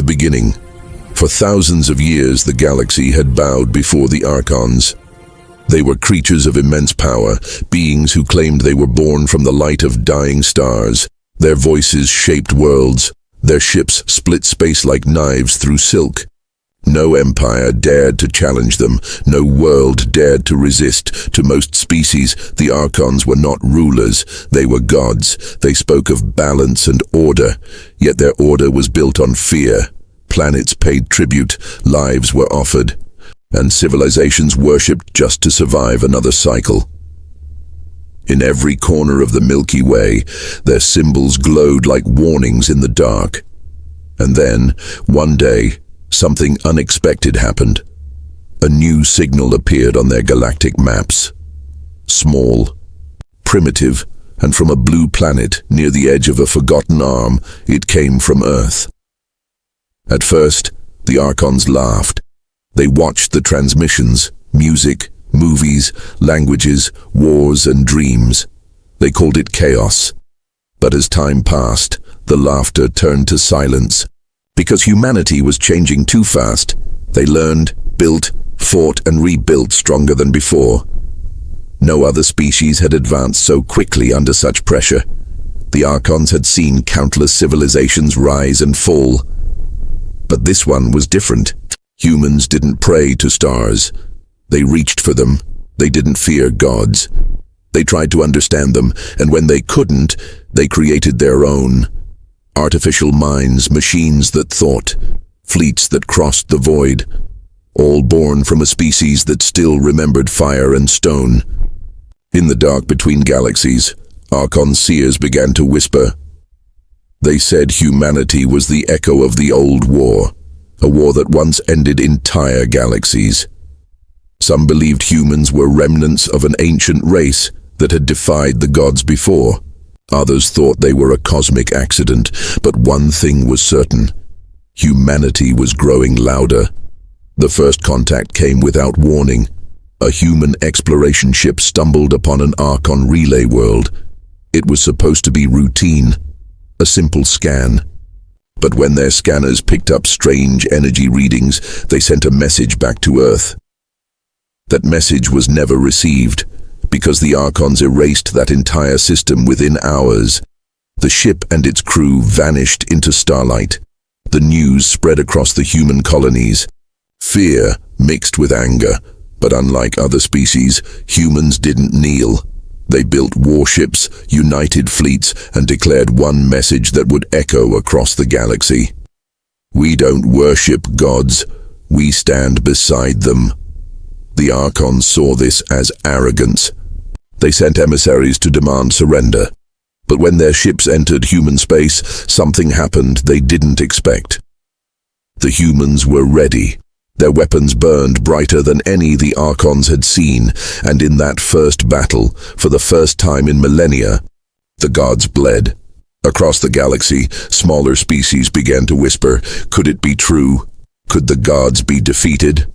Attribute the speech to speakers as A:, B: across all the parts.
A: the beginning. For thousands of years, the galaxy had bowed before the Archons. They were creatures of immense power, beings who claimed they were born from the light of dying stars. Their voices shaped worlds. Their ships split space like knives through silk. No empire dared to challenge them. No world dared to resist. To most species, the Archons were not rulers. They were gods. They spoke of balance and order. Yet their order was built on fear. Planets paid tribute. Lives were offered. And civilizations worshipped just to survive another cycle. In every corner of the Milky Way, their symbols glowed like warnings in the dark. And then, one day, something unexpected happened. A new signal appeared on their galactic maps. Small, primitive, and from a blue planet near the edge of a forgotten arm, it came from Earth. At first, the Archons laughed. They watched the transmissions, music, movies, languages, wars, and dreams. They called it chaos. But as time passed, the laughter turned to silence. Because humanity was changing too fast, they learned, built, fought, and rebuilt stronger than before. No other species had advanced so quickly under such pressure. The Archons had seen countless civilizations rise and fall. But this one was different. Humans didn't pray to stars. They reached for them. They didn't fear gods. They tried to understand them, and when they couldn't, they created their own. Artificial minds, machines that thought, fleets that crossed the void, all born from a species that still remembered fire and stone. In the dark between galaxies, Archon seers began to whisper. They said humanity was the echo of the old war, a war that once ended entire galaxies. Some believed humans were remnants of an ancient race that had defied the gods before. Others thought they were a cosmic accident, but one thing was certain. Humanity was growing louder. The first contact came without warning. A human exploration ship stumbled upon an Archon relay world. It was supposed to be routine, a simple scan. But when their scanners picked up strange energy readings, they sent a message back to Earth. That message was never received, because the Archons erased that entire system within hours. The ship and its crew vanished into starlight. The news spread across the human colonies. Fear mixed with anger, but unlike other species, humans didn't kneel. They built warships, united fleets, and declared one message that would echo across the galaxy. We don't worship gods, we stand beside them. The Archons saw this as arrogance. They sent emissaries to demand surrender. But when their ships entered human space, something happened they didn't expect. The humans were ready. Their weapons burned brighter than any the Archons had seen, and in that first battle, for the first time in millennia, the gods bled. Across the galaxy, smaller species began to whisper, could it be true? Could the gods be defeated?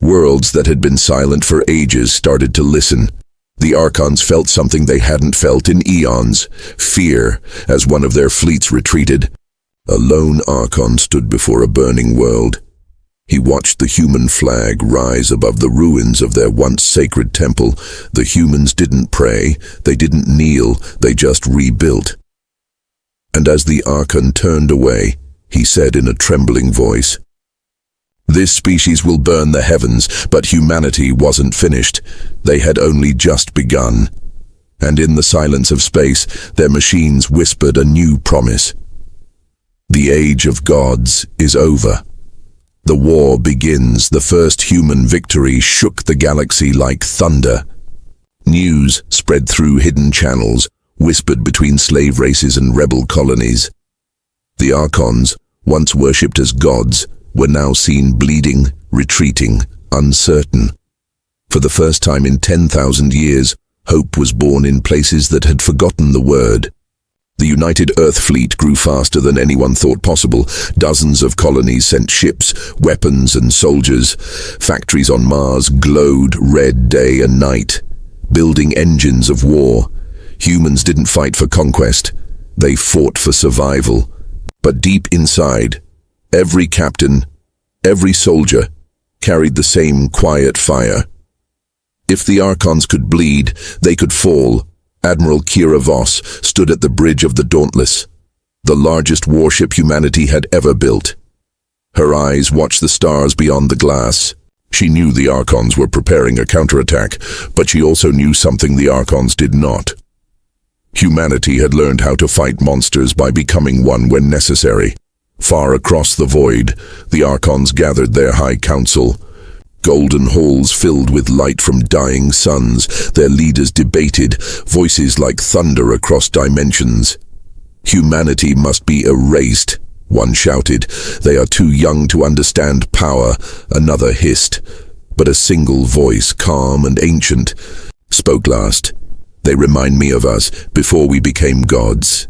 A: Worlds that had been silent for ages started to listen. The Archons felt something they hadn't felt in eons, fear, as one of their fleets retreated. A lone Archon stood before a burning world. He watched the human flag rise above the ruins of their once sacred temple. The humans didn't pray, they didn't kneel, they just rebuilt. And as the Archon turned away, he said in a trembling voice, "This species will burn the heavens, but humanity wasn't finished. They had only just begun." And in the silence of space, their machines whispered a new promise. The age of gods is over. The war begins. The first human victory shook the galaxy like thunder. News spread through hidden channels, whispered between slave races and rebel colonies. The Archons, once worshipped as gods, were now seen bleeding, retreating, uncertain. For the first time in 10,000 years, hope was born in places that had forgotten the word. The United Earth Fleet grew faster than anyone thought possible. Dozens of colonies sent ships, weapons, and soldiers. Factories on Mars glowed red day and night, building engines of war. Humans didn't fight for conquest. They fought for survival. But deep inside, Every captain, every soldier, carried the same quiet fire. If the Archons could bleed, they could fall. Admiral Kira Voss stood at the bridge of the Dauntless, the largest warship humanity had ever built. Her eyes watched the stars beyond the glass. She knew the Archons were preparing a counterattack, but she also knew something the Archons did not. Humanity had learned how to fight monsters by becoming one when necessary. Far across the void, the Archons gathered their high council. Golden halls filled with light from dying suns, their leaders debated, voices like thunder across dimensions. Humanity must be erased, one shouted. They are too young to understand power, another hissed. But a single voice, calm and ancient, spoke last. They remind me of us before we became gods.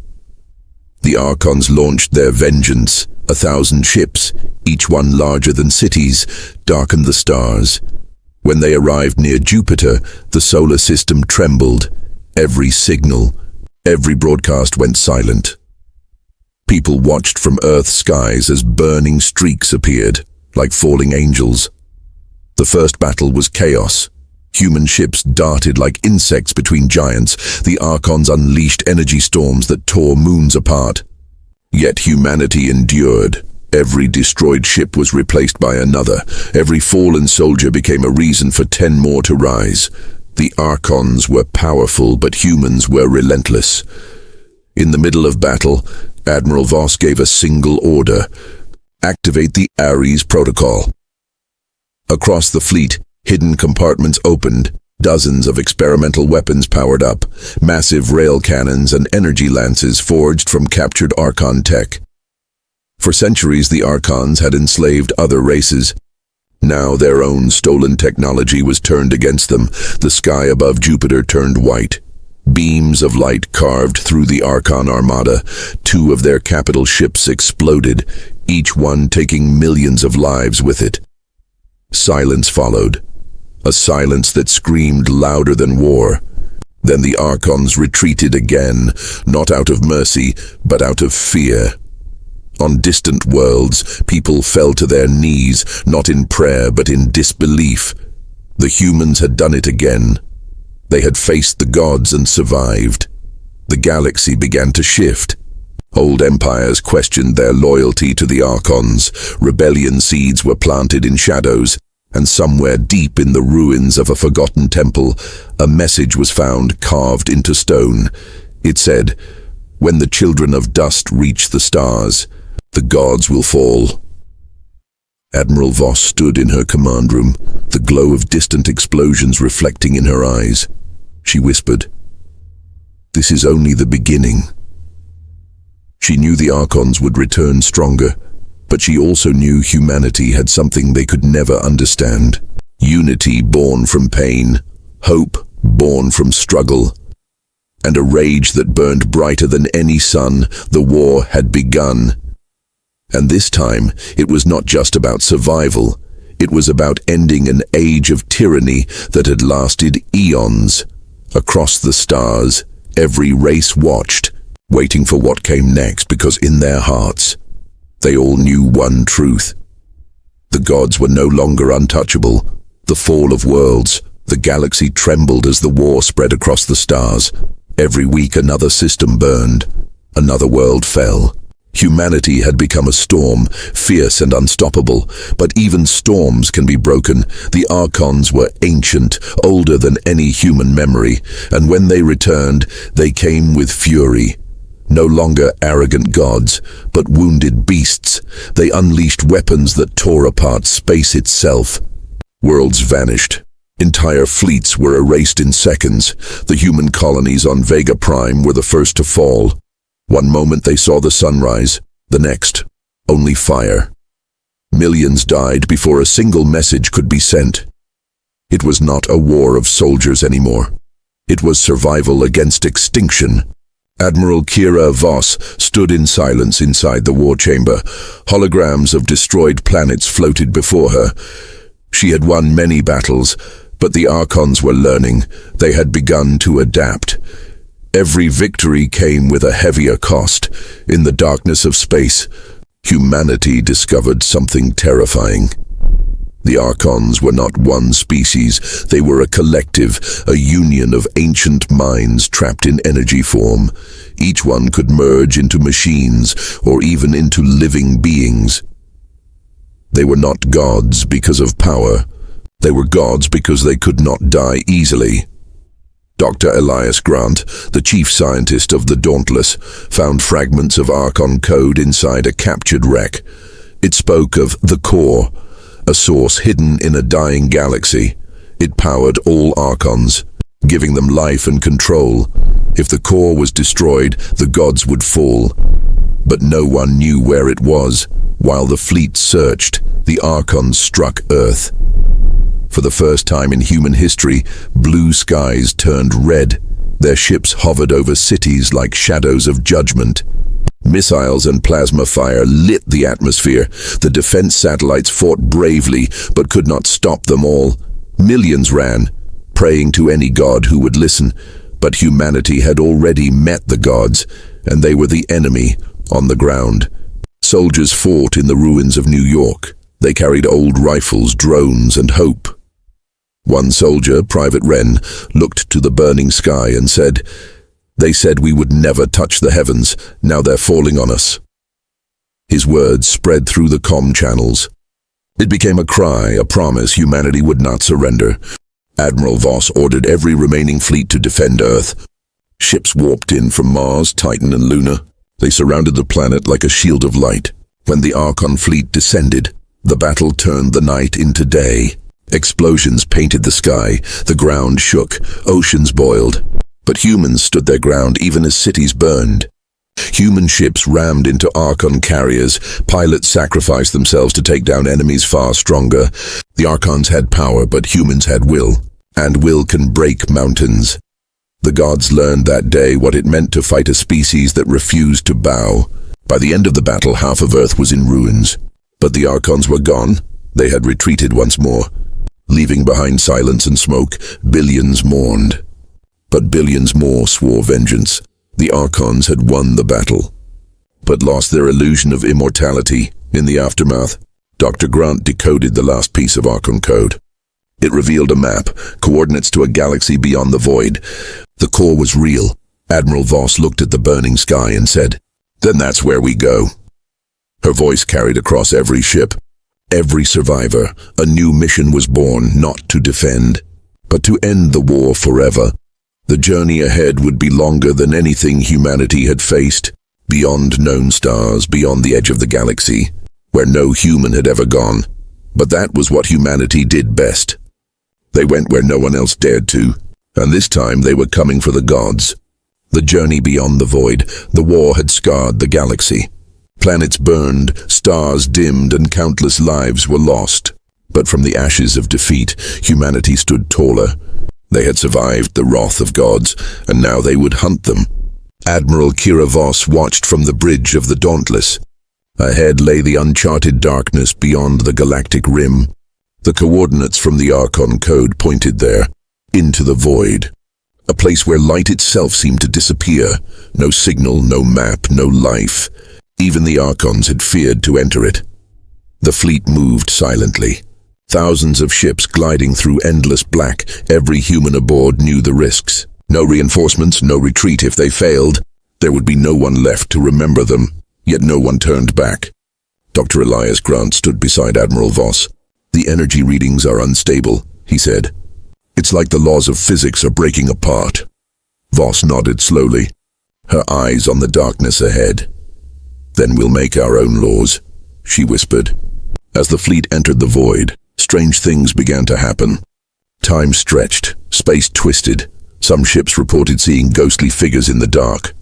A: The Archons launched their vengeance. 1,000 ships, each one larger than cities, darkened the stars. When they arrived near Jupiter, the solar system trembled. Every signal, every broadcast went silent. People watched from Earth's skies as burning streaks appeared, like falling angels. The first battle was chaos. Human ships darted like insects between giants. The Archons unleashed energy storms that tore moons apart. Yet humanity endured. Every destroyed ship was replaced by another. Every fallen soldier became a reason for 10 more to rise. The Archons were powerful, but humans were relentless. In the middle of battle, Admiral Voss gave a single order: activate the Ares Protocol. Across the fleet, hidden compartments opened. Dozens of experimental weapons powered up, massive rail cannons and energy lances forged from captured Archon tech. For centuries, the Archons had enslaved other races. Now their own stolen technology was turned against them. The sky above Jupiter turned white. Beams of light carved through the Archon armada. 2 of their capital ships exploded, each one taking millions of lives with it. Silence followed. A silence that screamed louder than war. Then the Archons retreated again, not out of mercy, but out of fear. On distant worlds, people fell to their knees, not in prayer but in disbelief. The humans had done it again. They had faced the gods and survived. The galaxy began to shift. Old empires questioned their loyalty to the Archons. Rebellion seeds were planted in shadows. And somewhere deep in the ruins of a forgotten temple, a message was found carved into stone. It said, "When the children of dust reach the stars, the gods will fall." Admiral Voss stood in her command room, the glow of distant explosions reflecting in her eyes. She whispered, "This is only the beginning." She knew the Archons would return stronger, but she also knew humanity had something they could never understand. Unity born from pain, hope born from struggle, and a rage that burned brighter than any sun. The war had begun. And this time, it was not just about survival. It was about ending an age of tyranny that had lasted eons. Across the stars, every race watched, waiting for what came next, because in their hearts, they all knew one truth. The gods were no longer untouchable. The fall of worlds, the galaxy trembled as the war spread across the stars. Every week another system burned, another world fell. Humanity had become a storm, fierce and unstoppable, but even storms can be broken. The Archons were ancient, older than any human memory, and when they returned, they came with fury. No longer arrogant gods, but wounded beasts. They unleashed weapons that tore apart space itself. Worlds vanished. Entire fleets were erased in seconds. The human colonies on Vega Prime were the first to fall. One moment they saw the sunrise, the next, only fire. Millions died before a single message could be sent. It was not a war of soldiers anymore. It was survival against extinction. Admiral Kira Voss stood in silence inside the war chamber. Holograms of destroyed planets floated before her. She had won many battles, but the Archons were learning. They had begun to adapt. Every victory came with a heavier cost. In the darkness of space, humanity discovered something terrifying. The Archons were not one species, they were a collective, a union of ancient minds trapped in energy form. Each one could merge into machines, or even into living beings. They were not gods because of power. They were gods because they could not die easily. Dr. Elias Grant, the chief scientist of the Dauntless, found fragments of Archon code inside a captured wreck. It spoke of the core, a source hidden in a dying galaxy. It powered all Archons, giving them life and control. If the core was destroyed, the gods would fall. But no one knew where it was. While the fleet searched, the Archons struck Earth. For the first time in human history, blue skies turned red. Their ships hovered over cities like shadows of judgment. Missiles and plasma fire lit the atmosphere. The defense satellites fought bravely, but could not stop them all. Millions ran, praying to any god who would listen. But humanity had already met the gods, and they were the enemy on the ground. Soldiers fought in the ruins of New York. They carried old rifles, drones, and hope. One soldier, Private Wren, looked to the burning sky and said, "They said we would never touch the heavens. Now they're falling on us." His words spread through the comm channels. It became a cry, a promise humanity would not surrender. Admiral Voss ordered every remaining fleet to defend Earth. Ships warped in from Mars, Titan, and Luna. They surrounded the planet like a shield of light. When the Archon fleet descended, the battle turned the night into day. Explosions painted the sky, the ground shook, oceans boiled. But humans stood their ground even as cities burned. Human ships rammed into Archon carriers. Pilots sacrificed themselves to take down enemies far stronger. The Archons had power, but humans had will. And will can break mountains. The gods learned that day what it meant to fight a species that refused to bow. By the end of the battle, half of Earth was in ruins. But the Archons were gone. They had retreated once more. Leaving behind silence and smoke, billions mourned. But billions more swore vengeance. The Archons had won the battle, but lost their illusion of immortality. In the aftermath, Dr. Grant decoded the last piece of Archon code. It revealed a map, coordinates to a galaxy beyond the void. The core was real. Admiral Voss looked at the burning sky and said, "Then that's where we go." Her voice carried across every ship. Every survivor, a new mission was born, not to defend, but to end the war forever. The journey ahead would be longer than anything humanity had faced, beyond known stars, beyond the edge of the galaxy, where no human had ever gone. But that was what humanity did best. They went where no one else dared to, and this time they were coming for the gods. The journey beyond the void, the war had scarred the galaxy. Planets burned, stars dimmed, and countless lives were lost. But from the ashes of defeat, humanity stood taller. They had survived the wrath of gods, and now they would hunt them. Admiral Kira Voss watched from the bridge of the Dauntless. Ahead lay the uncharted darkness beyond the galactic rim. The coordinates from the Archon code pointed there, into the void. A place where light itself seemed to disappear. No signal, no map, no life. Even the Archons had feared to enter it. The fleet moved silently. Thousands of ships gliding through endless black. Every human aboard knew the risks. No reinforcements, no retreat. If they failed, there would be no one left to remember them. Yet no one turned back. Dr. Elias Grant stood beside Admiral Voss. "The energy readings are unstable," he said. "It's like the laws of physics are breaking apart." Voss nodded slowly, her eyes on the darkness ahead. "Then we'll make our own laws," she whispered. As the fleet entered the void, strange things began to happen. Time stretched, space twisted. Some ships reported seeing ghostly figures in the dark.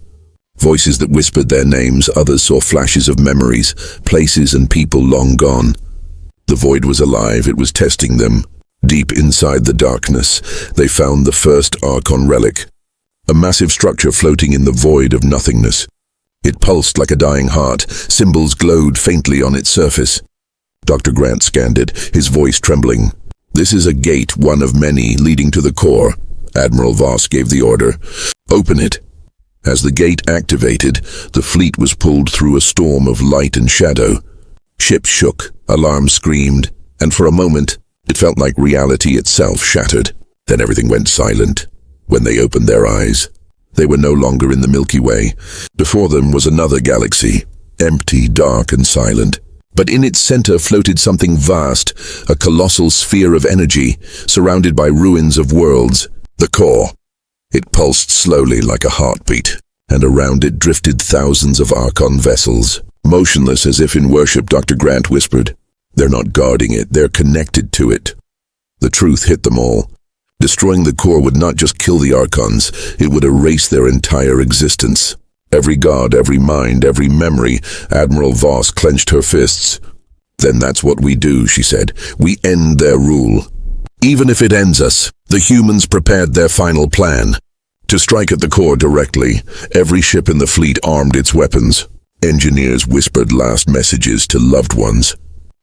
A: Voices that whispered their names, others saw flashes of memories, places and people long gone. The void was alive, it was testing them. Deep inside the darkness, they found the first Archon relic, a massive structure floating in the void of nothingness. It pulsed like a dying heart, symbols glowed faintly on its surface. Dr. Grant scanned it, his voice trembling. "This is a gate, one of many, leading to the core." Admiral Voss gave the order. "Open it." As the gate activated, the fleet was pulled through a storm of light and shadow. Ships shook, alarms screamed, and for a moment, it felt like reality itself shattered. Then everything went silent. When they opened their eyes, they were no longer in the Milky Way. Before them was another galaxy, empty, dark, and silent. But in its center floated something vast, a colossal sphere of energy, surrounded by ruins of worlds, the core. It pulsed slowly like a heartbeat, and around it drifted thousands of Archon vessels. Motionless as if in worship, Dr. Grant whispered, "They're not guarding it, they're connected to it." The truth hit them all. Destroying the core would not just kill the Archons, it would erase their entire existence. Every god, every mind, every memory. Admiral Voss clenched her fists. "Then that's what we do," she said. "We end their rule. Even if it ends us." The humans prepared their final plan. To strike at the core directly, every ship in the fleet armed its weapons. Engineers whispered last messages to loved ones.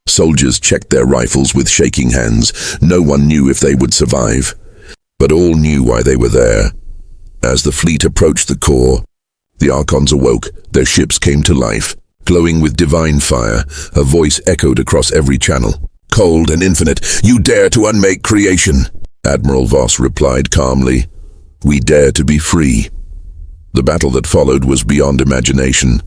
A: Soldiers checked their rifles with shaking hands. No one knew if they would survive. But all knew why they were there. As the fleet approached the core, the Archons awoke. Their ships came to life, glowing with divine fire. A voice echoed across every channel. "Cold and infinite, you dare to unmake creation." Admiral Voss replied calmly, "We dare to be free." The battle that followed was beyond imagination.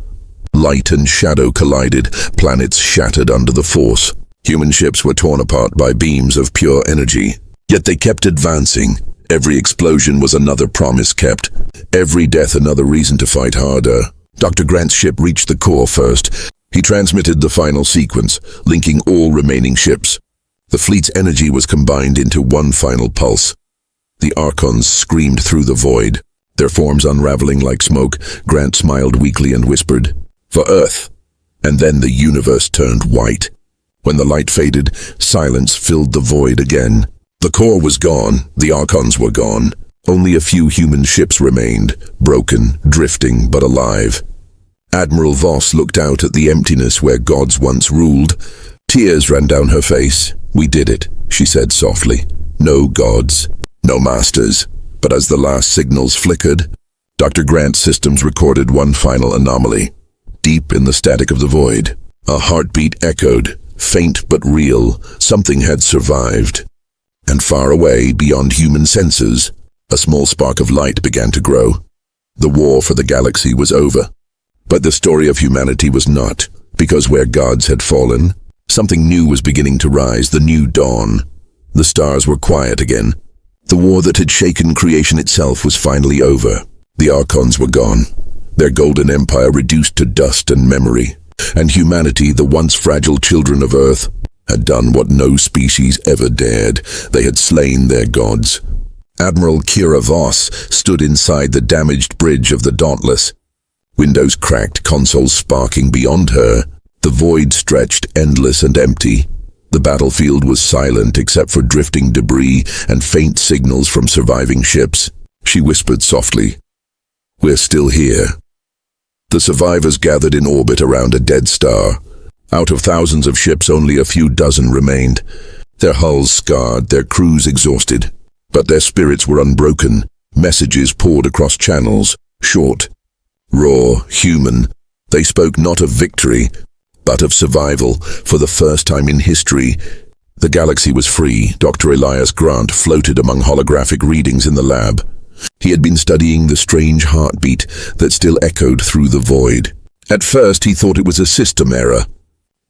A: Light and shadow collided, planets shattered under the force. Human ships were torn apart by beams of pure energy. Yet they kept advancing. Every explosion was another promise kept. Every death another reason to fight harder. Dr. Grant's ship reached the core first. He transmitted the final sequence, linking all remaining ships. The fleet's energy was combined into one final pulse. The Archons screamed through the void, their forms unraveling like smoke. Grant smiled weakly and whispered, "For Earth." And then the universe turned white. When the light faded, silence filled the void again. The core was gone, the Archons were gone. Only a few human ships remained, broken, drifting, but alive. Admiral Voss looked out at the emptiness where gods once ruled. Tears ran down her face. "We did it," she said softly. "No gods, no masters." But as the last signals flickered, Dr. Grant's systems recorded one final anomaly. Deep in the static of the void, a heartbeat echoed, faint but real. Something had survived. And far away, beyond human senses, a small spark of light began to grow. The war for the galaxy was over. But the story of humanity was not, because where gods had fallen, something new was beginning to rise, the new dawn. The stars were quiet again. The war that had shaken creation itself was finally over. The Archons were gone, their golden empire reduced to dust and memory. And humanity, the once fragile children of Earth, had done what no species ever dared. They had slain their gods. Admiral Kira Voss stood inside the damaged bridge of the Dauntless. Windows cracked, consoles sparking beyond her. The void stretched endless and empty. The battlefield was silent except for drifting debris and faint signals from surviving ships. She whispered softly, "We're still here." The survivors gathered in orbit around a dead star. Out of thousands of ships, only a few dozen remained. Their hulls scarred, their crews exhausted. But their spirits were unbroken. Messages poured across channels, short, raw, human. They spoke not of victory, but of survival. For the first time in history, the galaxy was free. Dr. Elias Grant floated among holographic readings in the lab. He had been studying the strange heartbeat that still echoed through the void. At first, he thought it was a system error.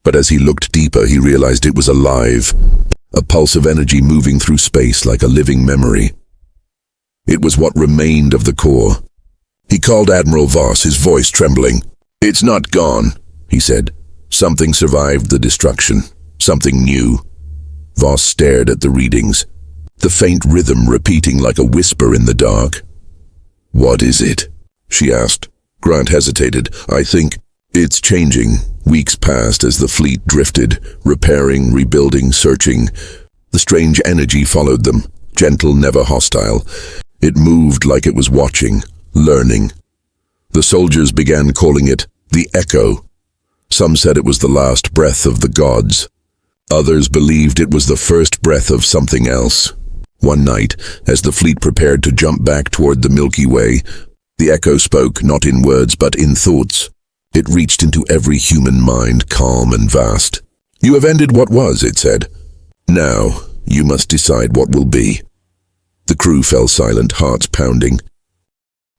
A: But as he looked deeper, he realized it was alive, a pulse of energy moving through space like a living memory. It was what remained of the core. He called Admiral Voss, his voice trembling. "It's not gone," he said. "Something survived the destruction, something new." Voss stared at the readings, the faint rhythm repeating like a whisper in the dark. "What is it?" she asked. Grant hesitated. "I think it's changing." Weeks passed as the fleet drifted, repairing, rebuilding, searching. The strange energy followed them, gentle, never hostile. It moved like it was watching, learning. The soldiers began calling it the Echo. Some said it was the last breath of the gods. Others believed it was the first breath of something else. One night, as the fleet prepared to jump back toward the Milky Way, The echo spoke not in words but in thoughts. It reached into every human mind, calm and vast. "You have ended what was," it said. "Now, you must decide what will be." The crew fell silent, hearts pounding.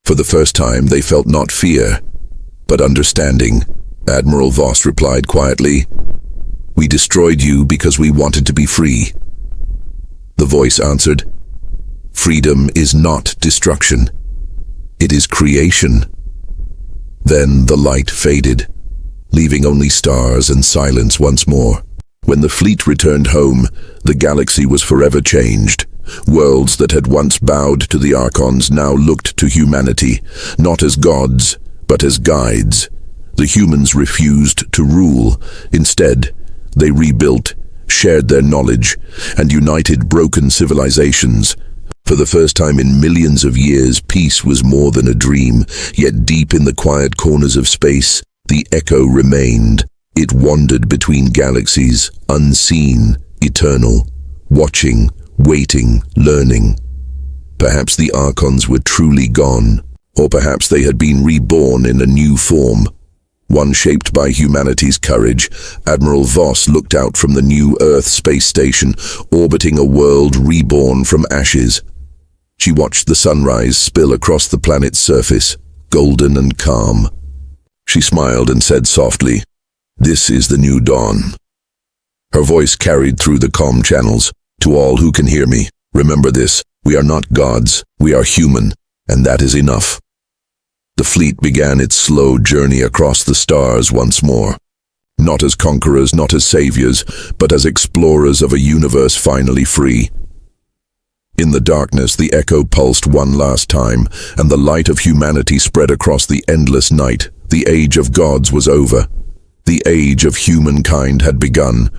A: For the first time, they felt not fear, but understanding. Admiral Voss replied quietly, "We destroyed you because we wanted to be free." The voice answered, "Freedom is not destruction. It is creation." Then the light faded, leaving only stars and silence once more. When the fleet returned home, the galaxy was forever changed. Worlds that had once bowed to the Archons now looked to humanity, not as gods, but as guides. The humans refused to rule. Instead, they rebuilt, shared their knowledge, and united broken civilizations. For the first time in millions of years, peace was more than a dream, yet deep in the quiet corners of space, the echo remained. It wandered between galaxies, unseen, eternal, watching, waiting, learning. Perhaps the Archons were truly gone, or perhaps they had been reborn in a new form. One shaped by humanity's courage, Admiral Voss looked out from the new Earth space station, orbiting a world reborn from ashes. She watched the sunrise spill across the planet's surface, golden and calm. She smiled and said softly, "This is the new dawn." Her voice carried through the calm channels. "To all who can hear me, remember this, we are not gods, we are human, and that is enough." The fleet began its slow journey across the stars once more. Not as conquerors, not as saviors, but as explorers of a universe finally free. In the darkness, the echo pulsed one last time, and the light of humanity spread across the endless night. The age of gods was over. The age of humankind had begun.